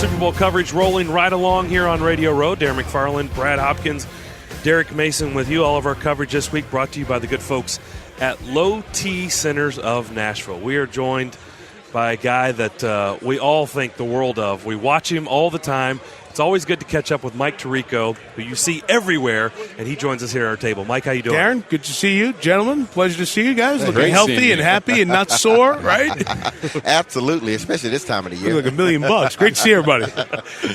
Super Bowl coverage rolling right along here on Radio Row. Darren McFarland, Brad Hopkins, Derek Mason with you. All of our coverage this week brought to you by the good folks at Low T Centers of Nashville. We are joined by a guy that we all think the world of. We watch him all the time. It's always good to catch up with Mike Turico, who you see everywhere, and he joins us here at our table. Mike, how you doing? Darren, good to see you. Gentlemen, pleasure to see you guys. Looking healthy and happy and not sore, right? Absolutely, especially this time of the year. Look like $1 million. Great to see everybody.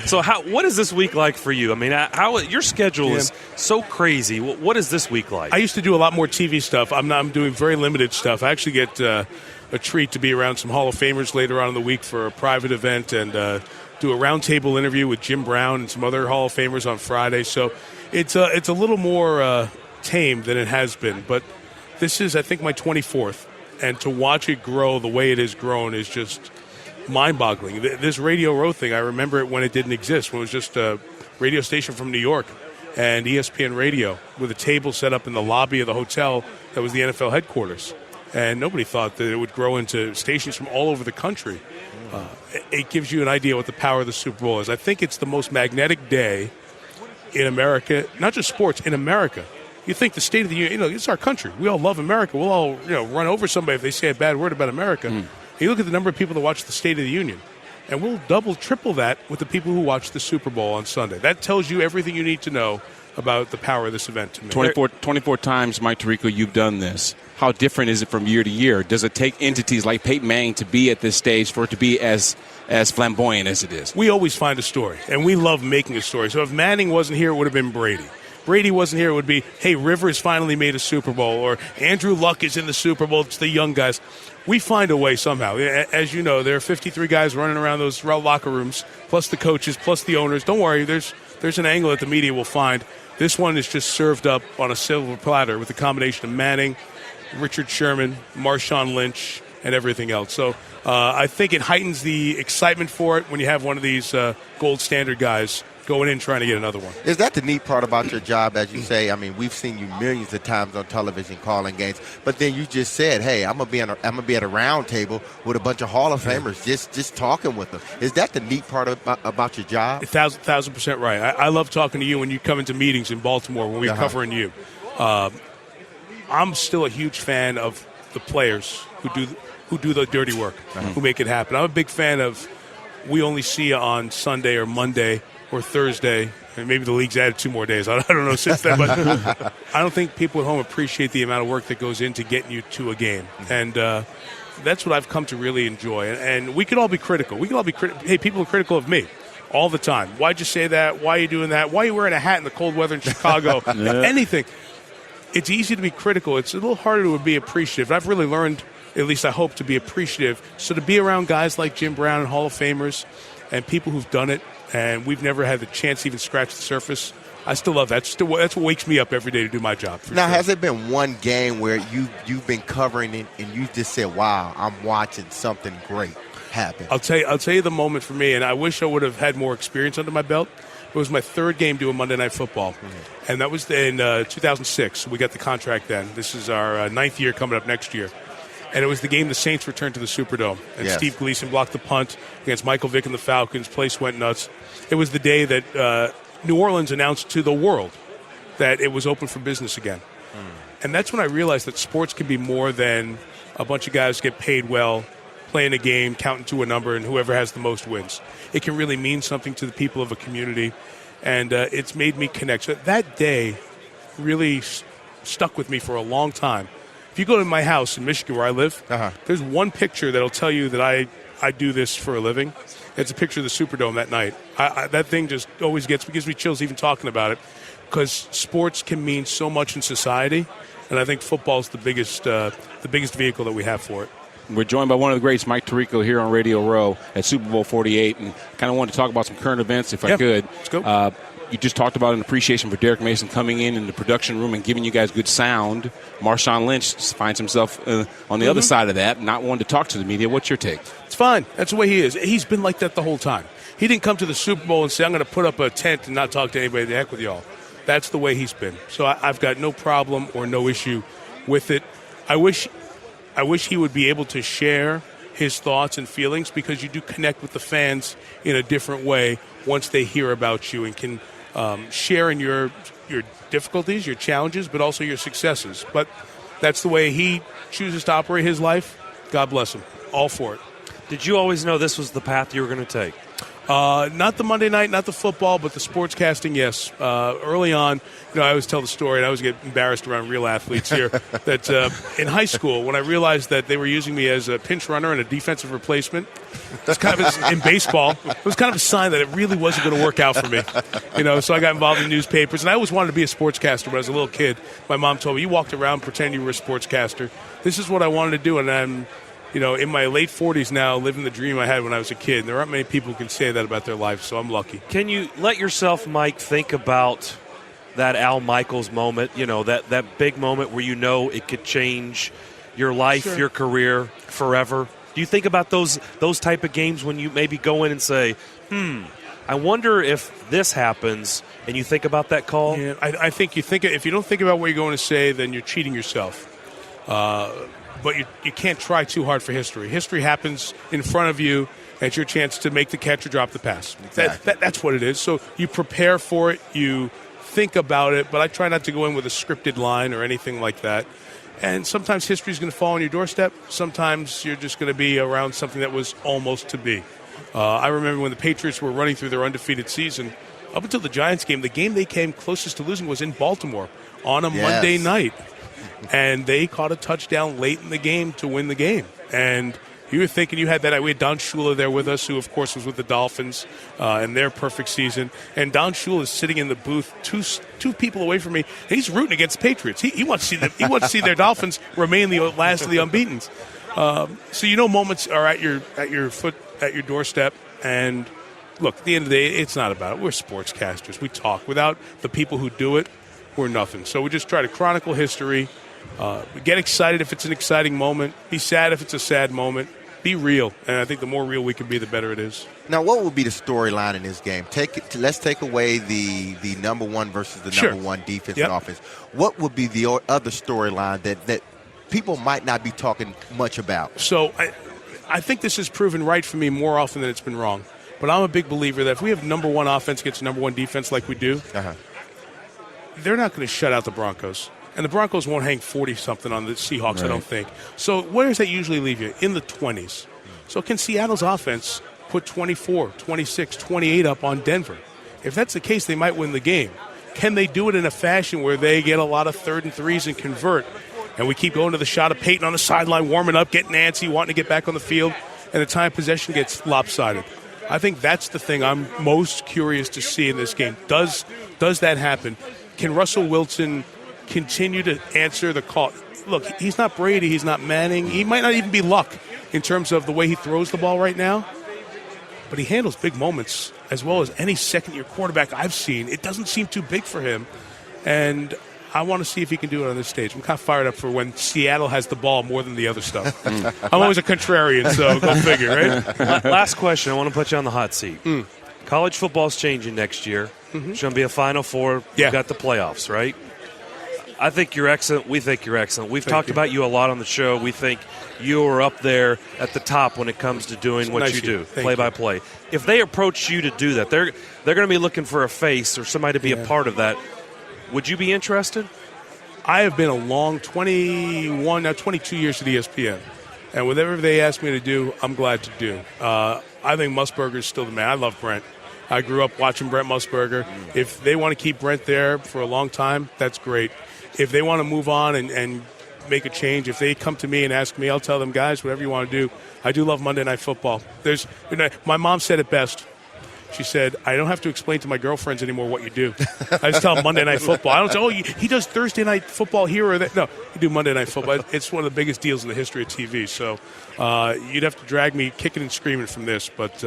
So what is this week like for you? I mean, how your schedule is so crazy. What is this week like? I used to do a lot more TV stuff. I'm doing very limited stuff. I actually get a treat to be around some Hall of Famers later on in the week for a private event and do a roundtable interview with Jim Brown and some other Hall of Famers on Friday. So it's a little more tame than it has been. But this is, I think, my 24th. And to watch it grow the way it has grown is just mind-boggling. This Radio Row thing, I remember it when it didn't exist, when it was just a radio station from New York and ESPN Radio with a table set up in the lobby of the hotel that was the NFL headquarters. And nobody thought that it would grow into stations from all over the country. It gives you an idea what the power of the Super Bowl is. I think it's the most magnetic day in America, not just sports, in America. You think the State of the Union, it's our country. We all love America. We'll all run over somebody if they say a bad word about America. You look at the number of people that watch the State of the Union, and we'll double, triple that with the people who watch the Super Bowl on Sunday. That tells you everything you need to know about the power of this event to me. 24 times, Mike Turico, you've done this. How different is it from year to year? Does it take entities like Peyton Manning to be at this stage for it to be as flamboyant as it is? We always find a story, and we love making a story. So if Manning wasn't here, it would have been Brady. Brady wasn't here, it would be, hey, Rivers finally made a Super Bowl, or Andrew Luck is in the Super Bowl. It's the young guys. We find a way somehow. As you know, there are 53 guys running around those locker rooms, plus the coaches, plus the owners. Don't worry, there's an angle that the media will find. This one is just served up on a silver platter with a combination of Manning, Richard Sherman, Marshawn Lynch, and everything else. So I think it heightens the excitement for it when you have one of these gold standard guys going in trying to get another one. Is that the neat part about your job, as you say? I mean, we've seen you millions of times on television calling games, but then you just said, hey, I'm gonna be at a round table with a bunch of Hall of Famers, just talking with them. Is that the neat part about your job? 1,000% right. I love talking to you when you come into meetings in Baltimore when we're covering you. I'm still a huge fan of the players who do the dirty work, who make it happen. I'm a big fan of we only see you on Sunday or Monday or Thursday, and maybe the league's added 2 more days. I don't know since then, but I don't think people at home appreciate the amount of work that goes into getting you to a game. And that's what I've come to really enjoy. And we could all be critical. Hey, people are critical of me all the time. Why'd you say that? Why are you doing that? Why are you wearing a hat in the cold weather in Chicago? Anything. It's easy to be critical. It's a little harder to be appreciative. I've really learned, at least I hope, to be appreciative. So to be around guys like Jim Brown and Hall of Famers and people who've done it, and we've never had the chance to even scratch the surface, I still love that. That's what wakes me up every day to do my job. Now, has there been one game where you've been covering it and you just said, wow, I'm watching something great happen? I'll tell you the moment for me, and I wish I would have had more experience under my belt. It was my 3rd game doing Monday Night Football, and that was in 2006. We got the contract then. This is our 9th year coming up next year. And it was the game the Saints returned to the Superdome. And Steve Gleason blocked the punt against Michael Vick and the Falcons. Place went nuts. It was the day that New Orleans announced to the world that it was open for business again. And that's when I realized that sports can be more than a bunch of guys get paid well, playing a game, counting to a number, and whoever has the most wins. It can really mean something to the people of a community, and it's made me connect. So that day really stuck with me for a long time. If you go to my house in Michigan where I live, there's one picture that'll tell you that I do this for a living. It's a picture of the Superdome that night. That thing just always gives me chills even talking about it, because sports can mean so much in society, and I think football's the biggest vehicle that we have for it. We're joined by one of the greats, Mike Turico, here on Radio Row at Super Bowl 48, and kind of wanted to talk about some current events, if I could. Let's go. You just talked about an appreciation for Derek Mason coming in the production room and giving you guys good sound. Marshawn Lynch finds himself on the other side of that, not wanting to talk to the media. What's your take? It's fine. That's the way he is. He's been like that the whole time. He didn't come to the Super Bowl and say, I'm going to put up a tent and not talk to anybody. The heck with y'all. That's the way he's been. So I've got no problem or no issue with it. I wish he would be able to share his thoughts and feelings, because you do connect with the fans in a different way once they hear about you and can share in your difficulties, your challenges, but also your successes. But that's the way he chooses to operate his life. God bless him. All for it. Did you always know this was the path you were going to take? Not the Monday night, not the football, but the sportscasting, yes. Early on, I always tell the story, and I always get embarrassed around real athletes here, that in high school, when I realized that they were using me as a pinch runner and a defensive replacement, it's kind of in baseball, it was kind of a sign that it really wasn't going to work out for me. So I got involved in newspapers, and I always wanted to be a sportscaster when I was a little kid. My mom told me, you walked around pretending you were a sportscaster. This is what I wanted to do, and I'm in my late 40s now, living the dream I had when I was a kid. There aren't many people who can say that about their life, so I'm lucky. Can you let yourself, Mike, think about that Al Michaels moment, that big moment where it could change your life, Sure. your career forever? Do you think about those type of games when you maybe go in and say, I wonder if this happens, and you think about that call? Yeah, I think if you don't think about what you're going to say, then you're cheating yourself. But you can't try too hard for history. History happens in front of you. It's your chance to make the catch or drop the pass. Exactly. That's what it is. So you prepare for it. You think about it. But I try not to go in with a scripted line or anything like that. And sometimes history is going to fall on your doorstep. Sometimes you're just going to be around something that was almost to be. I remember when the Patriots were running through their undefeated season, up until the Giants game, the game they came closest to losing was in Baltimore on a Monday night. And they caught a touchdown late in the game to win the game. And you were thinking you had that. We had Don Shula there with us, who, of course, was with the Dolphins in their perfect season. And Don Shula is sitting in the booth two people away from me, and he's rooting against the Patriots. He wants to see them. He wants to see their Dolphins remain the last of the unbeatens. So moments are at your doorstep. And look, at the end of the day, it's not about it. We're sportscasters. We talk. Without the people who do it, we're nothing. So we just try to chronicle history. Get excited if it's an exciting moment. Be sad if it's a sad moment. Be real. And I think the more real we can be, the better it is. Now, what would be the storyline in this game? Let's take away the number one versus the Sure. number one defense and offense. What would be the other storyline that people might not be talking much about? So I think this has proven right for me more often than it's been wrong. But I'm a big believer that if we have number one offense against number one defense like we do, they're not going to shut out the Broncos. And the Broncos won't hang 40-something on the Seahawks, right. I don't think. So where does that usually leave you? In the 20s. So can Seattle's offense put 24, 26, 28 up on Denver? If that's the case, they might win the game. Can they do it in a fashion where they get a lot of 3rd and 3s and convert? And we keep going to the shot of Peyton on the sideline, warming up, getting antsy, wanting to get back on the field, and the time possession gets lopsided. I think that's the thing I'm most curious to see in this game. Does that happen? Can Russell Wilson continue to answer the call? Look, he's not Brady, he's not Manning, he might not even be Luck in terms of the way he throws the ball right now, but he handles big moments as well as any second-year quarterback I've seen. It doesn't seem too big for him, and I want to see if he can do it on this stage. I'm kind of fired up for when Seattle has the ball more than the other stuff. I'm always a contrarian, so go figure, right? Last question. I want to put you on the hot seat. College football's changing next year. It's going to be a Final Four. We've got the playoffs, right? I think you're excellent. We think you're excellent. We've talked about you a lot on the show. We think you are up there at the top when it comes to doing what you do, play-by-play. If they approach you to do that, they're going to be looking for a face or somebody to be a part of that. Would you be interested? I have been a long 21, now 22 years to the ESPN. And whatever they ask me to do, I'm glad to do. I think Musburger is still the man. I love Brent. I grew up watching Brent Musburger. If they want to keep Brent there for a long time, that's great. If they want to move on and make a change, if they come to me and ask me, I'll tell them, guys, whatever you want to do. I do love Monday Night Football. My mom said it best. She said, I don't have to explain to my girlfriends anymore what you do. I just tell them Monday Night Football. I don't say, he does Thursday Night Football here or there. No, you do Monday Night Football. It's one of the biggest deals in the history of TV. So you'd have to drag me kicking and screaming from this. But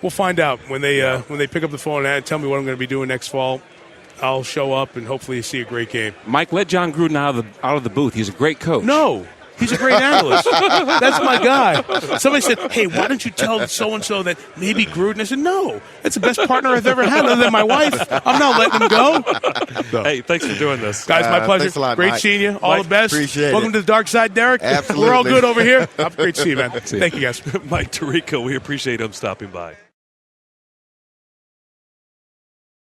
we'll find out when they pick up the phone and tell me what I'm going to be doing next fall. I'll show up and hopefully see a great game. Mike, let John Gruden out of the booth. He's a great coach. No. He's a great analyst. That's my guy. Somebody said, hey, why don't you tell so-and-so that maybe Gruden? I said, no. That's the best partner I've ever had other than my wife. I'm not letting him go. So. Hey, thanks for doing this. Guys, my pleasure. Thanks a lot, great Mike. seeing you. All Mike, the best. appreciate Welcome it. to the dark side, Derek. Absolutely. We're all good over here. Great to see you, man. Thank you, guys. Mike Turico, we appreciate him stopping by.